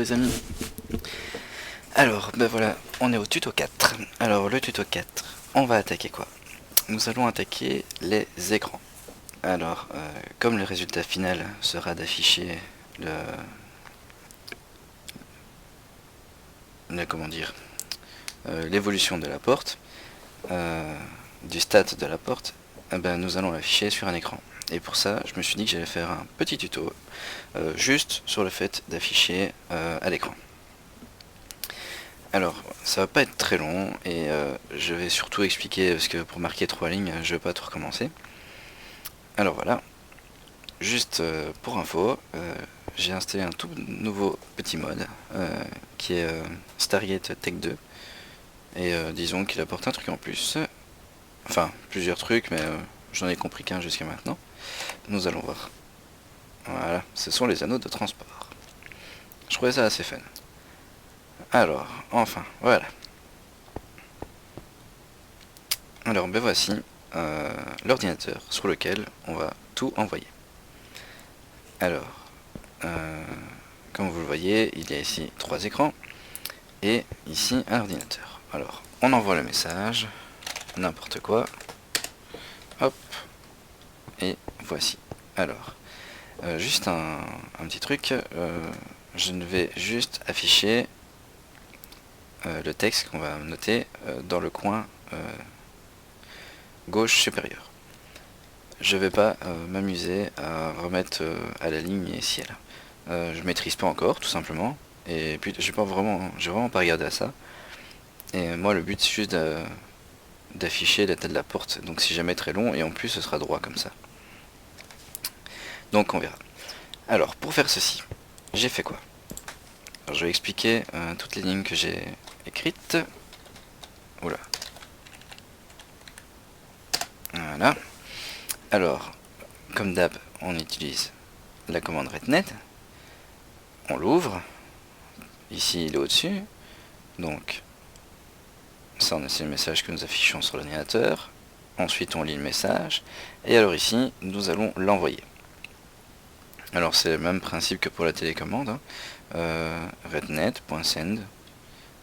les amis. Alors, ben voilà, on est au tuto 4. Alors, le tuto 4, on va attaquer quoi? Nous allons attaquer les écrans. Alors, comme le résultat final sera d'afficher comment dire, l'évolution de la porte, du stat de la porte, ben, nous allons l'afficher sur un écran. Et pour ça, je me suis dit que j'allais faire un petit tuto juste sur le fait d'afficher à l'écran. Alors, ça va pas être très long et je vais surtout expliquer parce que pour marquer 3 lignes, je vais pas tout recommencer. Alors voilà, juste pour info, j'ai installé un tout nouveau petit mode qui est Stargate Tech 2 et disons qu'il apporte un truc en plus, enfin plusieurs trucs mais j'en ai compris qu'un jusqu'à maintenant. Nous allons voir. Voilà, ce sont les anneaux de transport. Je trouvais ça assez fun. Alors, enfin, voilà. Alors, ben voici l'ordinateur sur lequel on va tout envoyer. Alors, comme vous le voyez, il y a ici 3 écrans et ici un ordinateur. Alors, on envoie le message, n'importe quoi. Hop, et voici. Alors, juste un petit truc, je ne vais juste afficher le texte qu'on va noter dans le coin gauche supérieure. Je vais pas m'amuser à remettre à la ligne ciel. Je maîtrise pas encore, tout simplement. Et puis j'ai vraiment pas regardé à ça. Et moi le but c'est juste d'afficher la tête de la porte. Donc si jamais très long et en plus ce sera droit comme ça. Donc on verra. Alors pour faire ceci, j'ai fait quoi? Alors, je vais expliquer toutes les lignes que j'ai écrites. Oula. Voilà. Alors, comme d'hab, on utilise la commande readnet. On l'ouvre. Ici, il est au-dessus. Donc, ça, c'est le message que nous affichons sur l'ordinateur. Ensuite, on lit le message. Et alors ici, nous allons l'envoyer. Alors, c'est le même principe que pour la télécommande. Readnet.send.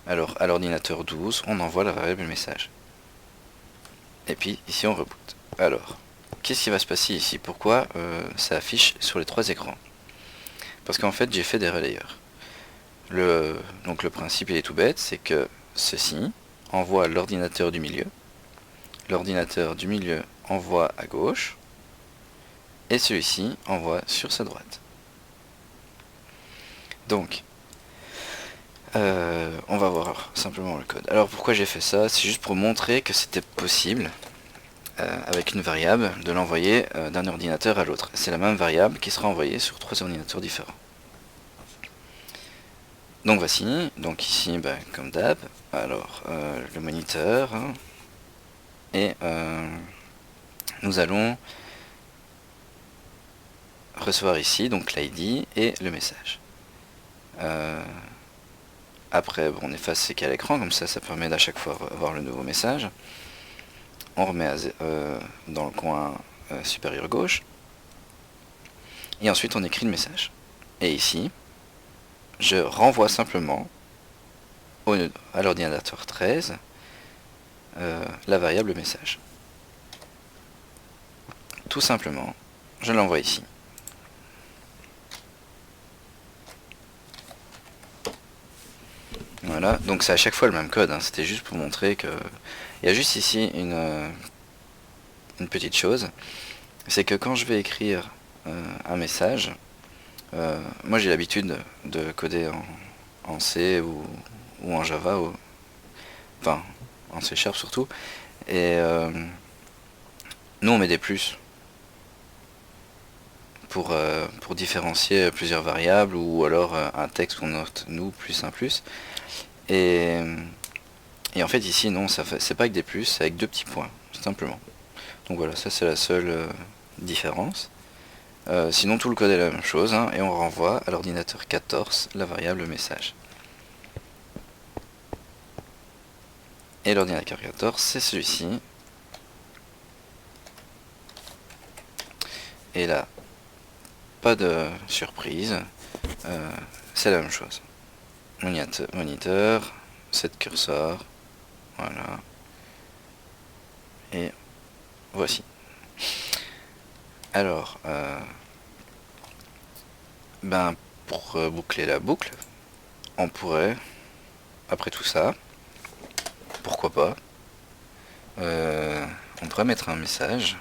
Alors, à l'ordinateur 12, on envoie la variable message. Et puis, ici, on reboot. Alors, qu'est-ce qui va se passer ici? Pourquoi ça affiche sur les 3 écrans? Parce qu'en fait, j'ai fait des relayeurs. Donc le principe, il est tout bête, c'est que ceci envoie l'ordinateur du milieu. L'ordinateur du milieu envoie à gauche. Et celui-ci envoie sur sa droite. Donc, on va voir simplement le code. Alors pourquoi j'ai fait ça? C'est juste pour montrer que c'était possible, avec une variable, de l'envoyer d'un ordinateur à l'autre. C'est la même variable qui sera envoyée sur 3 ordinateurs différents. Donc voici, donc ici comme d'hab, alors le moniteur, hein, et nous allons recevoir ici donc l'ID et le message. Après on efface ces cas à l'écran, comme ça permet d'à chaque fois voir le nouveau message. On remet dans le coin supérieur gauche, et ensuite on écrit le message. Et ici, je renvoie simplement à l'ordinateur 13 la variable message. Tout simplement, je l'envoie ici. Voilà, donc c'est à chaque fois le même code, hein. C'était juste pour montrer que... Il y a juste ici une petite chose, c'est que quand je vais écrire un message, moi j'ai l'habitude de coder en C ou en Java, enfin en C# surtout, et nous on met des plus pour différencier plusieurs variables, ou alors un texte qu'on note nous plus un plus, et en fait ici non, c'est pas avec des plus, c'est avec 2 petits points, simplement. Donc voilà, ça c'est la seule différence. Sinon tout le code est la même chose, hein, et on renvoie à l'ordinateur 14 la variable message. Et l'ordinateur 14 c'est celui-ci. Et là, pas de surprise, c'est la même chose. moniteur, set cursor, voilà, et voici. Alors, pour boucler la boucle, on pourrait, après tout ça, pourquoi pas, on pourrait mettre un message,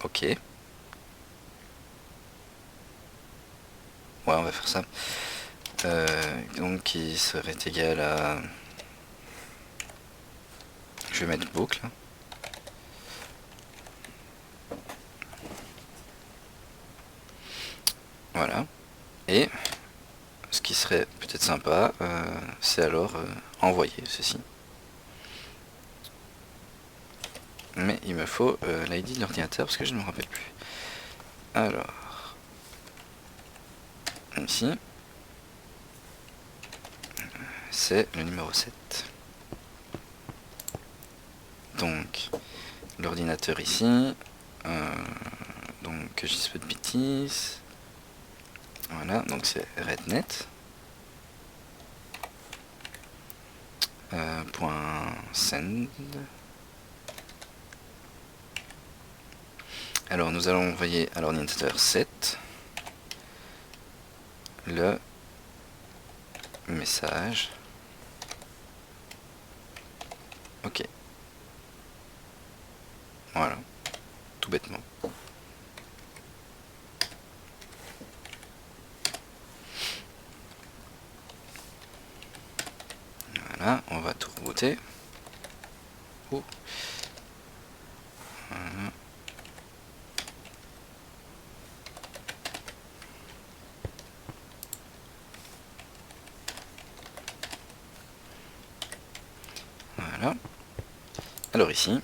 ok, ouais, on va faire ça, donc qui serait égal à, je vais mettre boucle, voilà, et ce qui serait peut-être sympa, c'est alors envoyer ceci. Mais il me faut l'ID de l'ordinateur parce que je ne me rappelle plus. Alors, ici, c'est le numéro 7. Donc, l'ordinateur ici, donc que je dise pas de bêtises. Voilà, donc c'est rednet. .send. Alors nous allons envoyer à l'ordinateur 7 le message. Ok. Voilà, tout bêtement. Voilà, on va tout rebooter. Oh. Voilà. Voilà. Alors ici,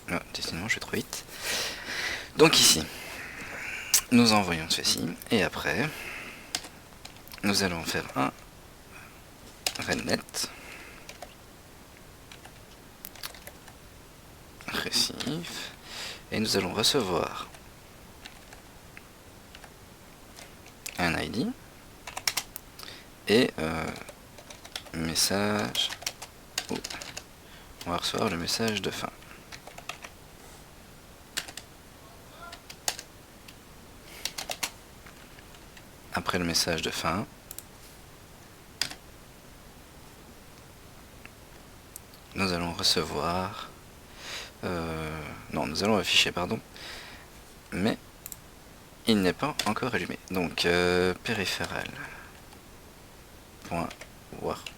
ah, décidément je vais trop vite. Donc ici, nous envoyons ceci et après, nous allons faire un rednet récif et nous allons recevoir un ID et message. Oh, on va recevoir le message de fin. Après le message de fin, nous allons recevoir, non, nous allons afficher, pardon, mais il n'est pas encore allumé. Donc périphéral point warp,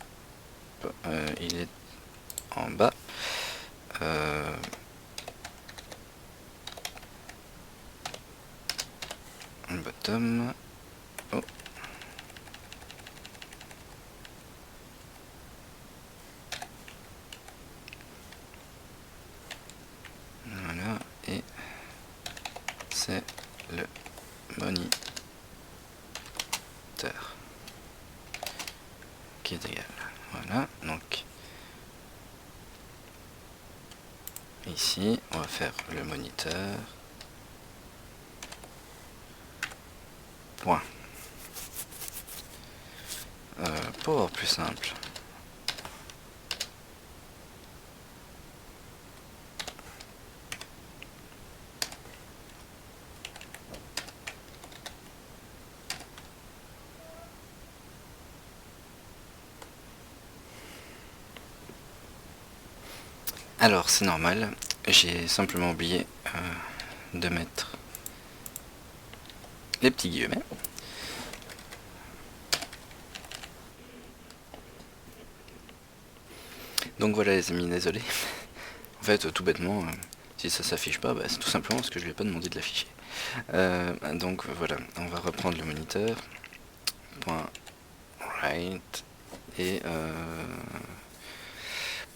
il est en bas. Bottom. Oh. Voilà, et c'est le moniteur qui est égal. Voilà, donc ici on va faire le moniteur point. Pour avoir plus simple, alors c'est normal, j'ai simplement oublié de mettre les petits guillemets. Donc voilà les amis, désolé. En fait, tout bêtement, si ça s'affiche pas, c'est tout simplement parce que je lui ai pas demandé de l'afficher. Donc voilà, on va reprendre le moniteur. Point right et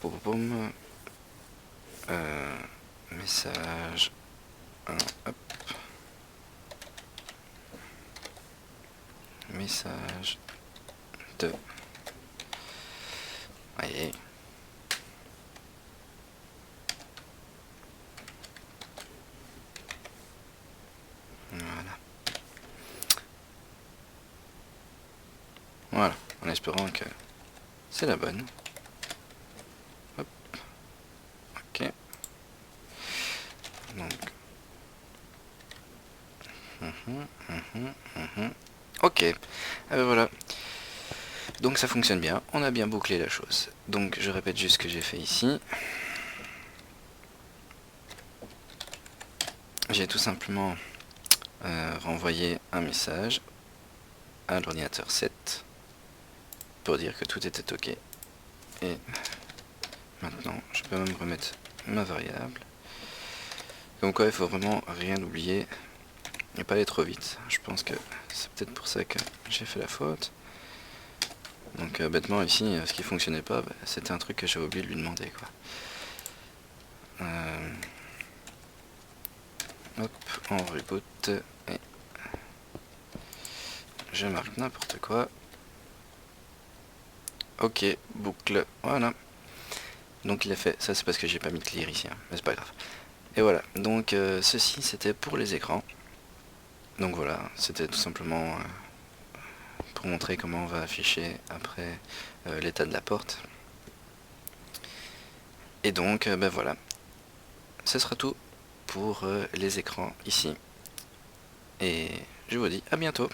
boum, message 1, hop, message 2. Allez. Voilà. en espérant que c'est la bonne. Hop. Ok. Donc. Ok. Ah ben voilà. Donc ça fonctionne bien. On a bien bouclé la chose. Donc je répète juste ce que j'ai fait ici. J'ai tout simplement renvoyé un message à l'ordinateur 7 pour dire que tout était ok. Et maintenant, je peux même remettre ma variable. Comme quoi, il faut vraiment rien oublier et pas aller trop vite. Je pense que c'est peut-être pour ça que j'ai fait la faute. Donc bêtement ici, ce qui fonctionnait pas, bah, c'était un truc que j'avais oublié de lui demander, quoi. Hop, on reboot et je marque n'importe quoi. Ok, boucle, voilà. Donc il a fait, ça c'est parce que j'ai pas mis de clear ici, hein, mais c'est pas grave. Et voilà, donc ceci c'était pour les écrans. Donc voilà, c'était tout simplement pour montrer comment on va afficher après l'état de la porte. Et donc ben voilà, ce sera tout pour les écrans ici. Et je vous dis à bientôt.